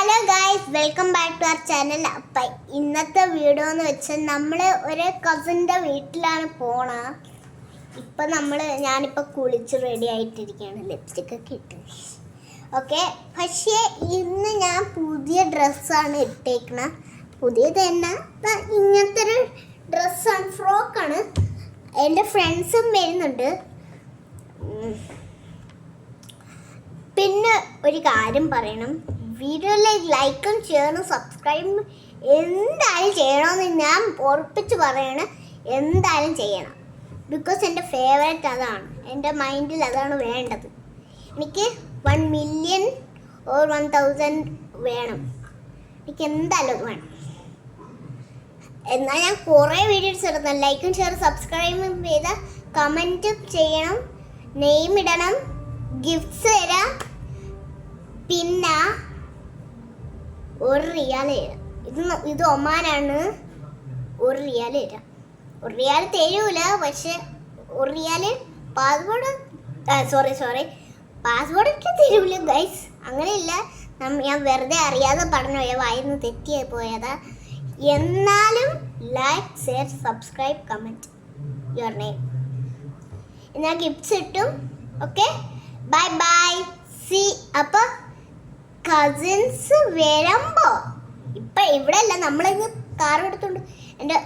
Hello guys, welcome back to our channel. അപ്പം ഇന്നത്തെ video എന്ന് വെച്ചാൽ നമ്മൾ ഒരു കസിൻ്റെ വീട്ടിലാണ് പോണത്. ഇപ്പം ഞാനിപ്പോൾ കുളിച്ച് റെഡി ആയിട്ടിരിക്കുകയാണ്, ലിപ്സ്റ്റിക്കൊക്കെ ഇട്ട്. ഓക്കെ, പക്ഷേ ഇന്ന് ഞാൻ പുതിയ ഡ്രസ്സാണ് ഇട്ടേക്കണത്. പുതിയത് തന്നെ ഇങ്ങനത്തെ ഒരു ഡ്രസ്സാണ്, ഫ്രോക്കാണ്. എൻ്റെ ഫ്രണ്ട്സും വരുന്നുണ്ട്. പിന്നെ ഒരു കാര്യം പറയണം, വീഡിയോയിലേക്ക് ലൈക്കും ഷെയറും സബ്സ്ക്രൈബും എന്തായാലും ചെയ്യണമെന്ന് ഞാൻ ഉറപ്പിച്ച് പറയണം. എന്തായാലും ചെയ്യണം, ബിക്കോസ് എൻ്റെ ഫേവറേറ്റ് അതാണ്. എൻ്റെ മൈൻഡിൽ അതാണ് വേണ്ടത്. എനിക്ക് 1 million or 1000 വേണം. എനിക്ക് എന്തായാലും വേണം. എന്നാൽ ഞാൻ കുറേ വീഡിയോസ് ഇടുന്നു. ലൈക്കും ഷെയറും സബ്സ്ക്രൈബും ചെയ്താൽ കമൻറ്റും ചെയ്യണം, നെയിം ഇടണം, ഗിഫ്റ്റ്സ് തരാം. പിന്നെ 1 റിയാൽ തരാം. ഇത് ഒമാനാണ്. 1 റിയാൽ തരാം. 1 റിയാൽ തരൂല, പക്ഷെ 1 റിയാൽ പാസ്പോർട്ടൊക്കെ തരൂല ഗൈസ്. അങ്ങനെയില്ല, ഞാൻ വെറുതെ അറിയാതെ പറഞ്ഞു പോയ, വായിന്ന് തെറ്റിയായി പോയതാ. എന്നാലും like, share, subscribe, comment your name. എന്നാൽ ഗിഫ്റ്റ്സ് കിട്ടും. Okay, bye bye, C. അപ്പോൾ കസിൻസ് വരുമ്പോ ഇപ്പം ഇവിടെ അല്ല, നമ്മളിങ്ങ് കാർ എടുത്തോണ്ട് എൻ്റെ